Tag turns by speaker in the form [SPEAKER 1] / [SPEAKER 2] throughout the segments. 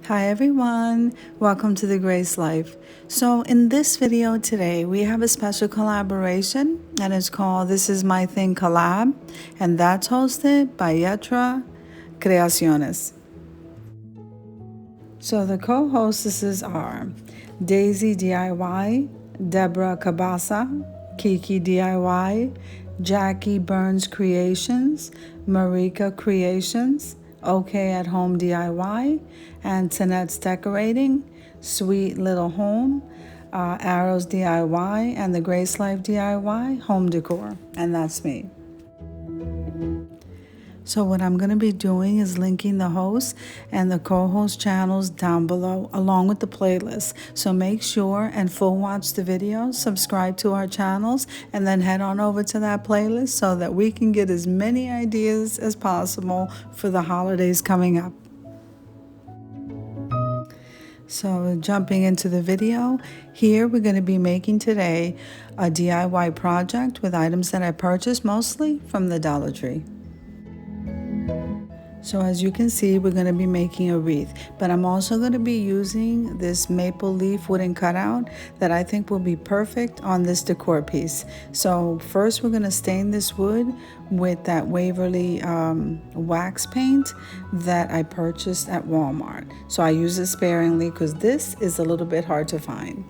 [SPEAKER 1] Hi everyone, welcome to the Grace Life. So in this video today we have a special collaboration and it's called This Is My Thing Collab, and that's hosted by Khreacioness. So the co-hostesses are Daisy DIY, Deborah Cabassa, Kiki DIY, Jackie Burns Creations, Marika Creations, OK at Home DIY, and Tanette's Decorating, Sweet Little Home, Arrows DIY, and the Grace Life DIY Home Decor. And that's me. So what I'm going to be doing is linking the host and the co-host channels down below along with the playlist. So make sure and full watch the video, subscribe to our channels, and then head on over to that playlist so that we can get as many ideas as possible for the holidays coming up. So jumping into the video, here we're going to be making today a DIY project with items that I purchased mostly from the Dollar Tree. So as you can see, we're going to be making a wreath, but I'm also going to be using this maple leaf wooden cutout that I think will be perfect on this decor piece. So first we're going to stain this wood with that Waverly wax paint that I purchased at Walmart. So I use it sparingly because this is a little bit hard to find.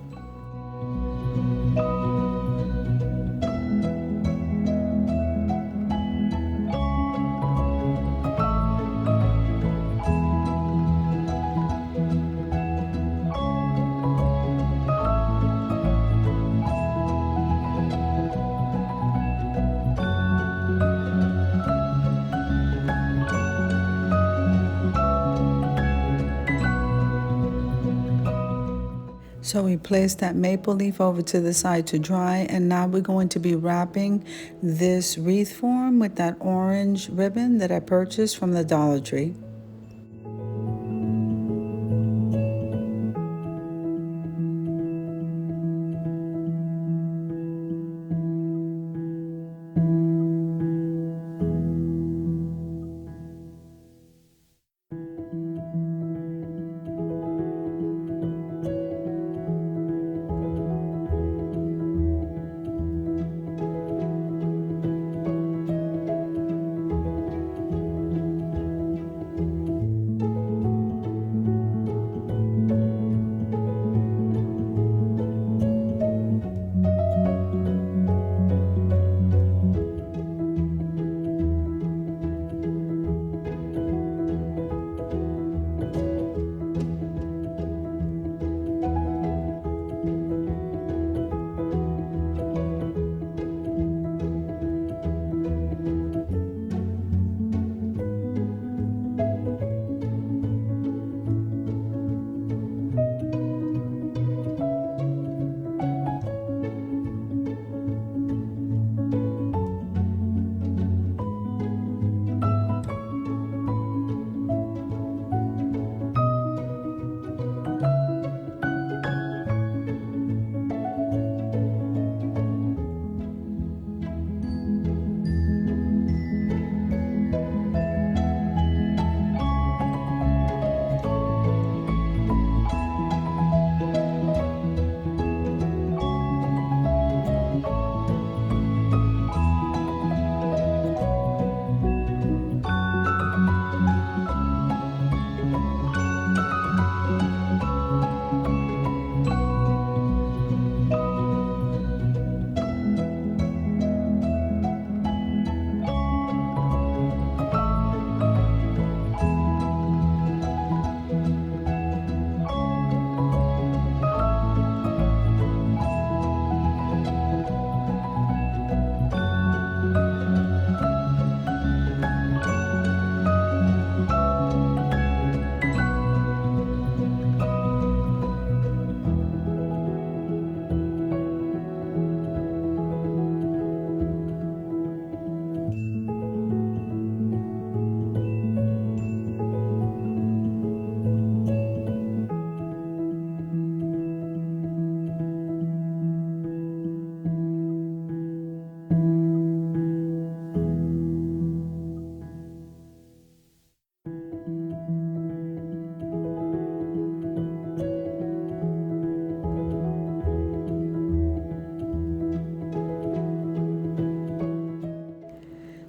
[SPEAKER 1] So we placed that maple leaf over to the side to dry, and now we're going to be wrapping this wreath form with that orange ribbon that I purchased from the Dollar Tree.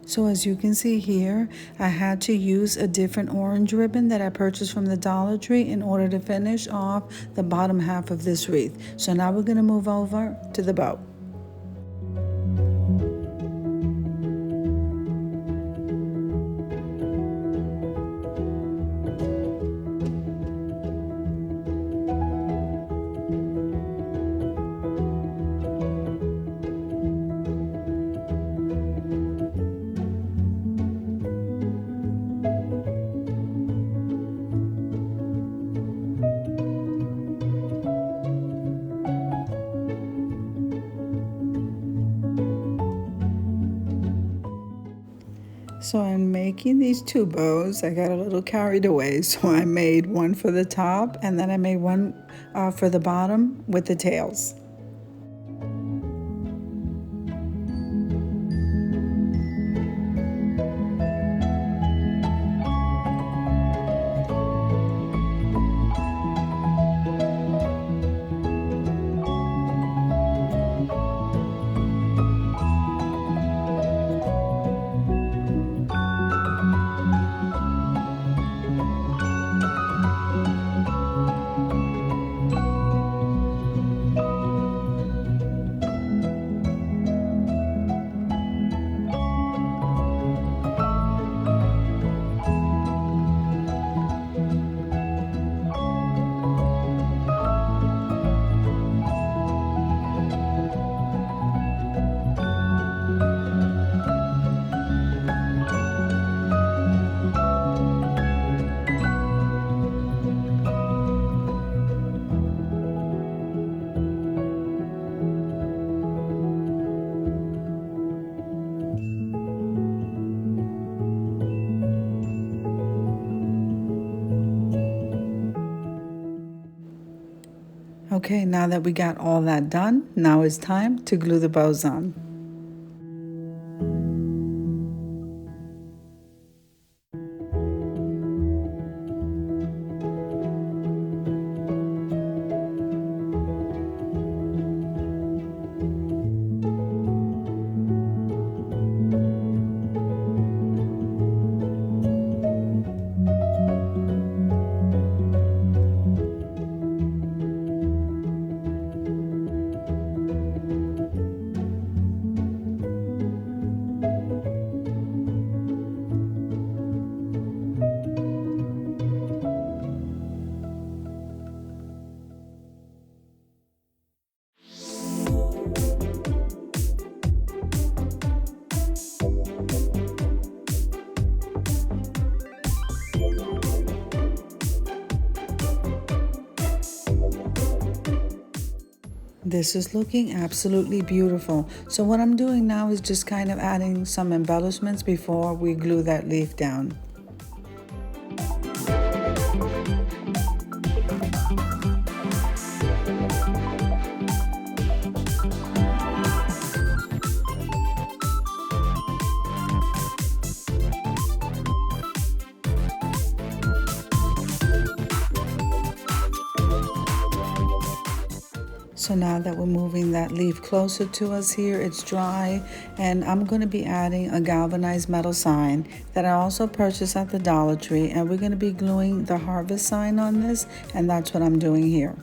[SPEAKER 1] So as you can see here, I had to use a different orange ribbon that I purchased from the Dollar Tree in order to finish off the bottom half of this wreath. So now we're going to move over to the bow. So I'm making these two bows. I got a little carried away, so I made one for the top and then I made one for the bottom with the tails. Okay, now that we got all that done, now it's time to glue the bows on. This is looking absolutely beautiful. So what I'm doing now is just kind of adding some embellishments before we glue that leaf down. So now that we're moving that leaf closer to us here, it's dry, and I'm going to be adding a galvanized metal sign that I also purchased at the Dollar Tree, and we're going to be gluing the harvest sign on this, and that's what I'm doing here.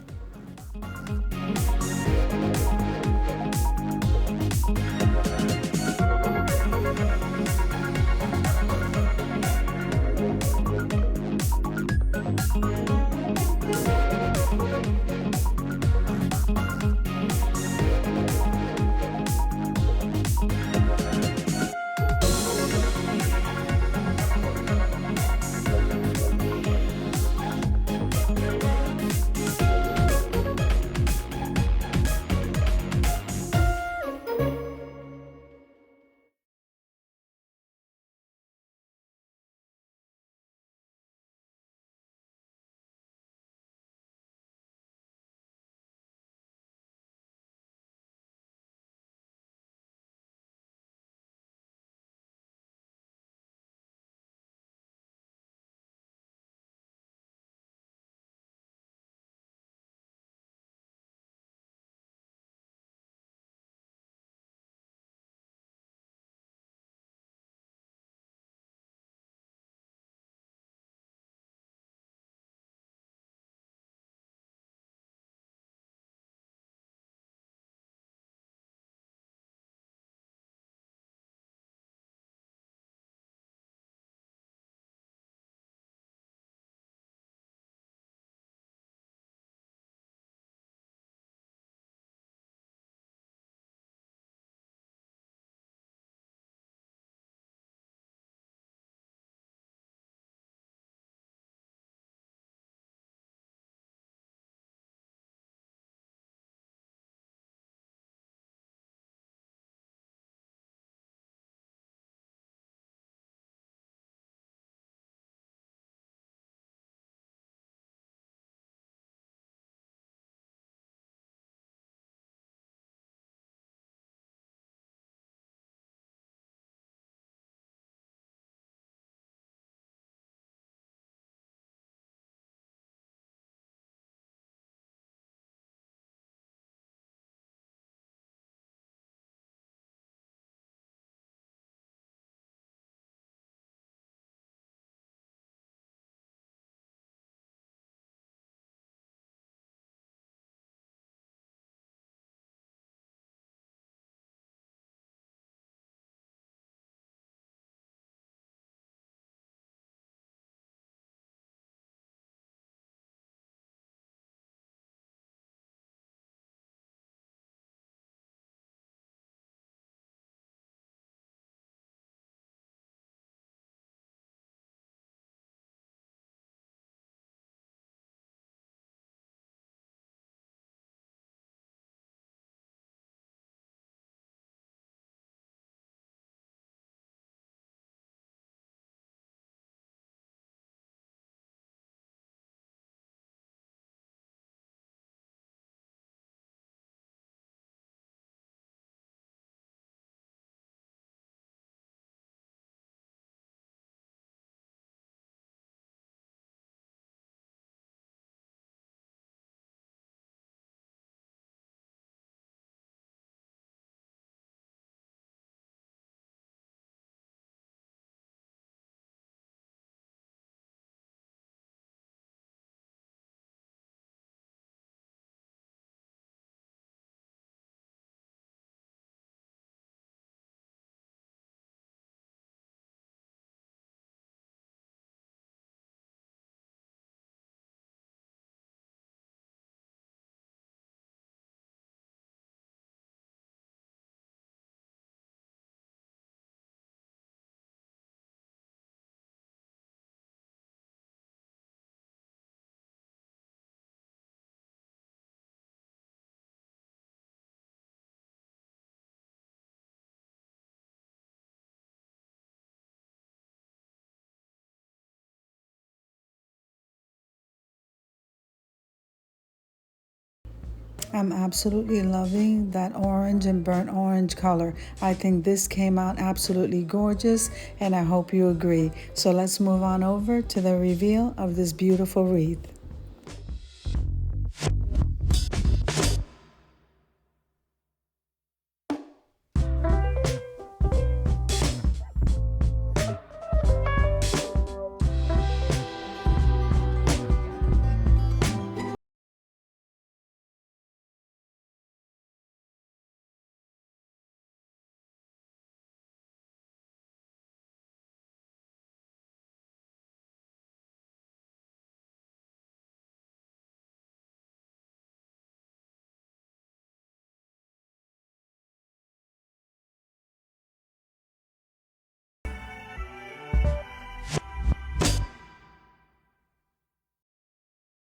[SPEAKER 1] I'm absolutely loving that orange and burnt orange color. I think this came out absolutely gorgeous, and I hope you agree. So let's move on over to the reveal of this beautiful wreath.